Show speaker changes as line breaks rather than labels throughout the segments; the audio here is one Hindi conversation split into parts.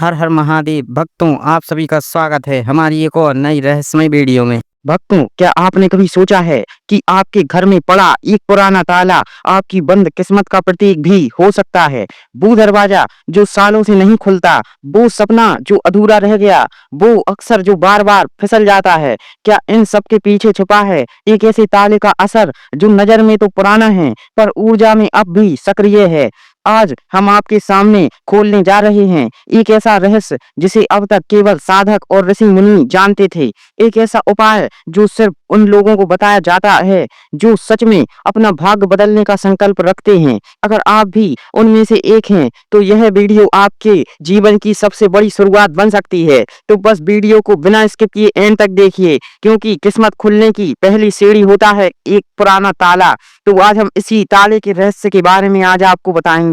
हर हर महादेव भक्तों, आप सभी का स्वागत है हमारी एक और नई रहस्यमय वीडियो में। भक्तों, क्या आपने कभी सोचा है कि आपके घर में पड़ा एक पुराना ताला आपकी बंद किस्मत का प्रतीक भी हो सकता है। वो दरवाजा जो सालों से नहीं खुलता, वो सपना जो अधूरा रह गया, वो अक्सर जो बार बार फिसल जाता है। क्या इन सब के पीछे छुपा है एक ऐसे ताले का असर जो नजर में तो पुराना है पर ऊर्जा में अब भी सक्रिय है। आज हम आपके सामने खोलने जा रहे हैं एक ऐसा रहस्य जिसे अब तक केवल साधक और ऋषि मुनि जानते थे। एक ऐसा उपाय जो सिर्फ उन लोगों को बताया जाता है जो सच में अपना भाग्य बदलने का संकल्प रखते हैं। अगर आप भी उनमें से एक हैं तो यह वीडियो आपके जीवन की सबसे बड़ी शुरुआत बन सकती है। तो बस वीडियो को बिना स्किप किए एंड तक देखिए, क्योंकि किस्मत खुलने की पहली सीढ़ी होता है एक पुराना ताला। तो आज हम इसी ताले के रहस्य के बारे में आज आपको बताएंगे।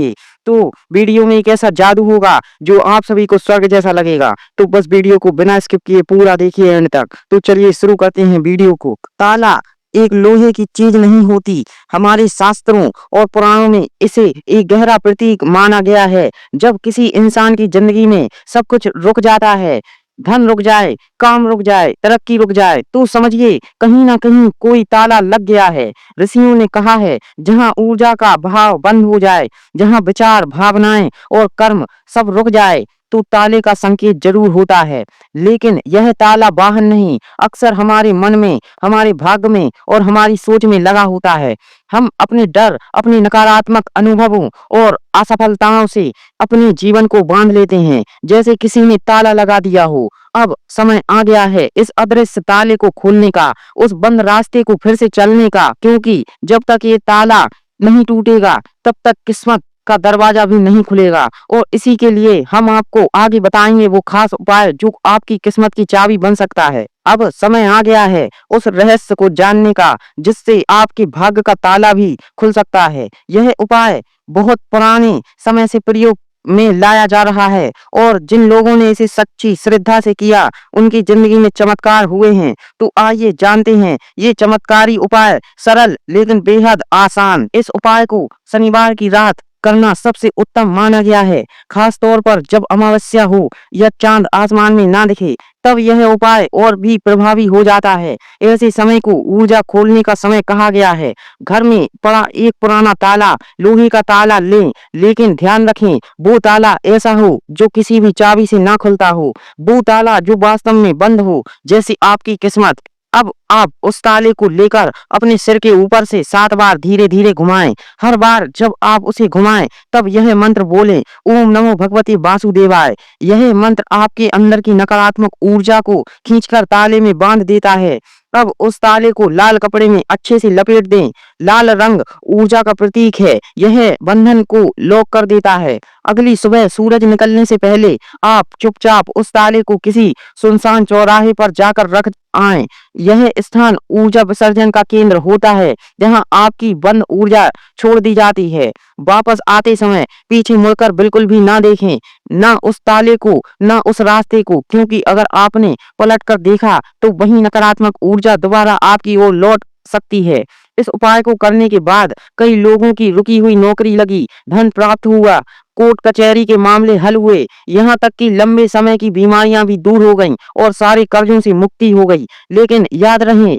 तो वीडियो में एक ऐसा जादू होगा जो आप सभी को स्वर्ग जैसा लगेगा। तो बस वीडियो को बिना स्किप किए पूरा देखिए एंड तक। तो चलिए शुरू करते हैं वीडियो को। ताला एक लोहे की चीज नहीं होती। हमारे शास्त्रों और पुराणों में इसे एक गहरा प्रतीक माना गया है। जब किसी इंसान की जिंदगी में सब कुछ रुक जाता है, धन रुक जाए, काम रुक जाए, तरक्की रुक जाए, तो समझिए कहीं ना कहीं कोई ताला लग गया है। ऋषियों ने कहा है जहाँ ऊर्जा का बहाव बंद हो जाए, जहाँ विचार, भावनाएं और कर्म सब रुक जाए, तो ताले का संकेत जरूर होता है। लेकिन यह ताला बाहर नहीं, अक्सर हमारे मन में, हमारे भाग्य में और हमारी सोच में लगा होता है। हम अपने डर, अपने नकारात्मक अनुभवों और असफलताओं से अपने जीवन को बांध लेते हैं, जैसे किसी ने ताला लगा दिया हो। अब समय आ गया है इस अदृश्य ताले को खोलने का, उस बंद रास्ते को फिर से चलने का, क्योंकि जब तक ये ताला नहीं टूटेगा तब तक किस्मत का दरवाजा भी नहीं खुलेगा। और इसी के लिए हम आपको आगे बताएंगे वो खास उपाय जो आपकी किस्मत की चाबी बन सकता है। अब समय आ गया है उस रहस्य को जानने का जिससे आपके भाग्य का ताला भी खुल सकता है। यह उपाय बहुत पुराने समय से प्रयोग में लाया जा रहा है और जिन लोगों ने इसे सच्ची श्रद्धा से किया उनकी जिंदगी में चमत्कार हुए हैं। तो आइए जानते हैं ये चमत्कारी उपाय, सरल लेकिन बेहद आसान। इस उपाय को शनिवार की रात करना सबसे उत्तम माना गया है, खास तौर पर जब अमावस्या हो या चांद आसमान में ना दिखे, तब यह उपाय और भी प्रभावी हो जाता है। ऐसे समय को ऊर्जा खोलने का समय कहा गया है। घर में पड़ा एक पुराना ताला, लोहे का ताला लें, लेकिन ध्यान रखें वो ताला ऐसा हो जो किसी भी चाबी से ना खुलता हो। वो ताला जो वास्तव में बंद हो, जैसे आपकी किस्मत। अब आप उस ताले को लेकर अपने सिर के ऊपर से 7 बार धीरे धीरे घुमाएं। हर बार जब आप उसे घुमाएं तब यह मंत्र बोलें, ओम नमो भगवते वासुदेवाय। यह मंत्र आपके अंदर की नकारात्मक ऊर्जा को खींचकर ताले में बांध देता है। अब उस ताले को लाल कपड़े में अच्छे से लपेट दें। लाल रंग ऊर्जा का प्रतीक है, यह बंधन को लॉक कर देता है। अगली सुबह सूरज निकलने से पहले आप चुपचाप उस ताले को किसी सुनसान चौराहे पर जाकर रख आए। यह स्थान ऊर्जा विसर्जन का केंद्र होता है, जहां आपकी बंद ऊर्जा छोड़ दी जाती है। वापस आते समय पीछे मुड़कर बिल्कुल भी ना देखें, ना उस ताले को, ना उस रास्ते को, क्योंकि अगर आपने पलट कर देखा तो वही नकारात्मक ऊर्जा दोबारा आपकी ओर लौट सकती है। इस उपाय को करने के बाद कई लोगों की रुकी हुई नौकरी लगी, धन प्राप्त हुआ, कोर्ट कचहरी के मामले हल हुए, यहाँ तक कि लंबे समय की बीमारियां भी दूर हो गईं और सारे कर्जों से मुक्ति हो गई। लेकिन याद रहे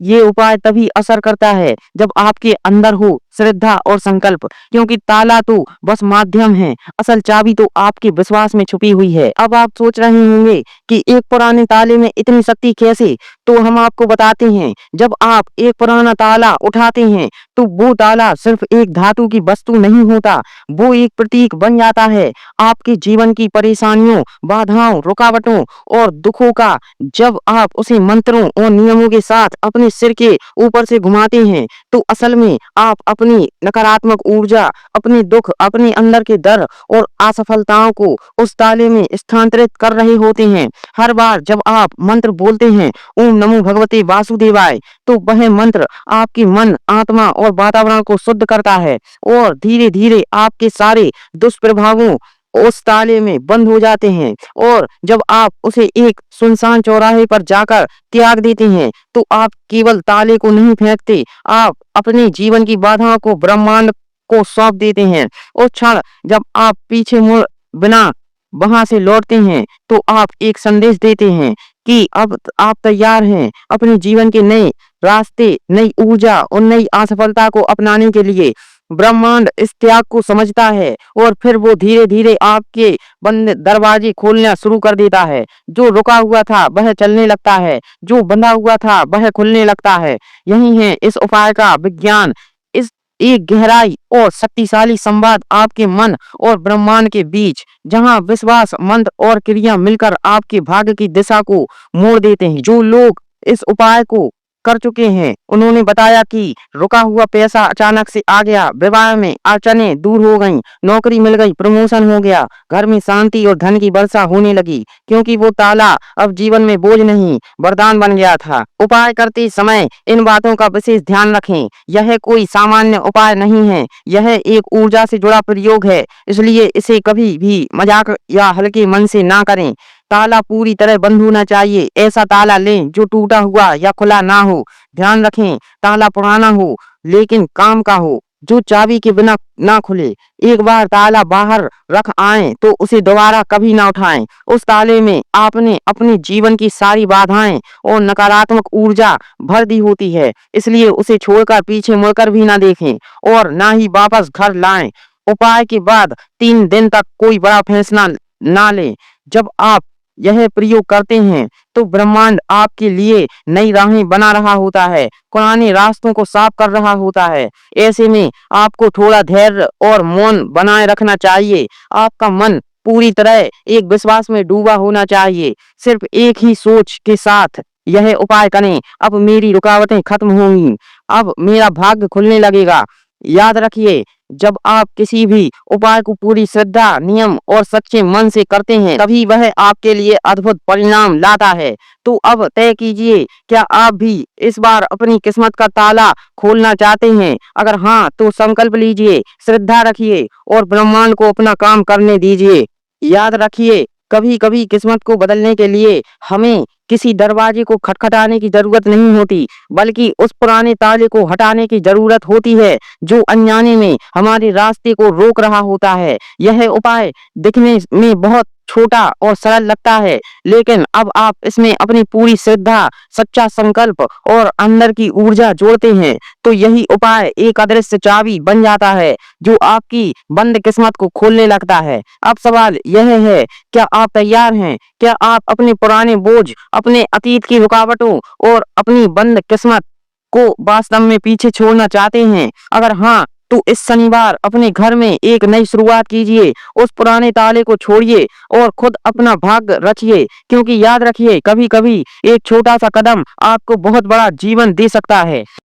ये उपाय तभी असर करता है जब आपके अंदर हो श्रद्धा और संकल्प, क्योंकि ताला तो बस माध्यम है, असल चाबी तो आपके विश्वास में छुपी हुई है। अब आप सोच रहे होंगे कि एक पुराने ताले में इतनी शक्ति कैसे, तो हम आपको बताते हैं। जब आप एक पुराना ताला उठाते हैं तो वो ताला सिर्फ एक धातु की वस्तु नहीं होता, वो एक प्रतीक बन जाता है आपके जीवन की परेशानियों, बाधाओं, रुकावटों और दुखों का। जब आप उसे मंत्रों और नियमों के साथ अपने सिर के ऊपर से घुमाते हैं तो असल में आप अपनी नकारात्मक ऊर्जा, अपने दुख, अपने अंदर के डर और असफलताओं को उस ताले में स्थानांतरित कर रहे होते हैं। हर बार जब आप मंत्र बोलते हैं ओम नमो भगवते वासुदेवाय, तो वह मंत्र आपके मन, आत्मा और वातावरण को शुद्ध करता है और धीरे धीरे आपके सारे दुष्प्रभावों उस ताले में बंद हो जाते हैं। और जब आप उसे एक सुनसान चौराहे पर जाकर त्याग देते हैं तो आप केवल ताले को नहीं फेंकते, आप अपने जीवन की बाधाओं को ब्रह्मांड को सौंप देते हैं। उस क्षण जब आप पीछे मुड़ बिना वहां से लौटते हैं तो आप एक संदेश देते हैं कि अब आप तैयार हैं अपने जीवन के नए रास्ते, नई ऊर्जा और नई असफलता को अपनाने के लिए। ब्रह्मांड इस त्याग को समझता है और फिर वो धीरे धीरे आपके बंद दरवाजे खोलना शुरू कर देता है। जो रुका हुआ था वह चलने लगता है, जो बंधा हुआ था वह खुलने लगता है। यही है इस उपाय का विज्ञान। इस एक गहराई और शक्तिशाली संवाद आपके मन और ब्रह्मांड के बीच, जहां विश्वास, मंत्र और क्रिया मिलकर आपके भाग्य की दिशा को मोड़ देते हैं। जो लोग इस उपाय को कर चुके हैं उन्होंने बताया कि रुका हुआ पैसा अचानक से आ गया, विवाह में अड़चनें दूर हो गईं, नौकरी मिल गई, प्रमोशन हो गया, घर में शांति और धन की वर्षा होने लगी, क्योंकि वो ताला अब जीवन में बोझ नहीं वरदान बन गया था। उपाय करते समय इन बातों का विशेष ध्यान रखें। यह कोई सामान्य उपाय नहीं है, यह एक ऊर्जा से जुड़ा प्रयोग है, इसलिए इसे कभी भी मजाक या हल्के मन से ना करें। ताला पूरी तरह बंद होना चाहिए। ऐसा ताला लें जो टूटा हुआ या खुला ना हो। ध्यान रखें ताला पुराना हो लेकिन काम का हो, जो चाबी के बिना ना खुले। एक बार ताला बाहर रख आए तो उसे दोबारा कभी ना उठाएं। उस ताले में आपने अपने जीवन की सारी बाधाएं और नकारात्मक ऊर्जा भर दी होती है, इसलिए उसे छोड़कर पीछे मुड़कर भी ना देखें और ना ही वापस घर लाएं। उपाय के बाद 3 दिन तक कोई बड़ा फैसला ना लें। जब आप यह प्रयोग करते हैं तो ब्रह्मांड आपके लिए नई राहें बना रहा होता है, पुराने रास्तों को साफ कर रहा होता है। ऐसे में आपको थोड़ा धैर्य और मौन बनाए रखना चाहिए। आपका मन पूरी तरह एक विश्वास में डूबा होना चाहिए। सिर्फ एक ही सोच के साथ यह उपाय करें, अब मेरी रुकावटें खत्म होंगी, अब मेरा भाग्य खुलने लगेगा। याद रखिए, जब आप किसी भी उपाय को पूरी श्रद्धा, नियम और सच्चे मन से करते हैं तभी वह आपके लिए अद्भुत परिणाम लाता है। तो अब तय कीजिए, क्या आप भी इस बार अपनी किस्मत का ताला खोलना चाहते हैं? अगर हाँ तो संकल्प लीजिए, श्रद्धा रखिए और ब्रह्मांड को अपना काम करने दीजिए। याद रखिए, कभी कभी किस्मत को बदलने के लिए हमें किसी दरवाजे को खटखटाने की जरूरत नहीं होती, बल्कि उस पुराने ताले को हटाने की जरूरत होती है जो अनजाने में हमारे रास्ते को रोक रहा होता है। यह उपाय दिखने में बहुत छोटा और सरल लगता है, लेकिन अब आप इसमें अपनी पूरी श्रद्धा, सच्चा संकल्प और अंदर की ऊर्जा जोड़ते हैं तो यही उपाय एक अदृश्य चाबी बन जाता है जो आपकी बंद किस्मत को खोलने लगता है। अब सवाल यह है, क्या आप तैयार हैं? क्या आप अपने पुराने बोझ, अपने अतीत की रुकावटों और अपनी बंद किस्मत को वास्तव में पीछे छोड़ना चाहते हैं? अगर हाँ तो इस शनिवार अपने घर में एक नई शुरुआत कीजिए। उस पुराने ताले को छोड़िए और खुद अपना भाग्य रचिए, क्योंकि याद रखिए, कभी कभी एक छोटा सा कदम आपको बहुत बड़ा जीवन दे सकता है।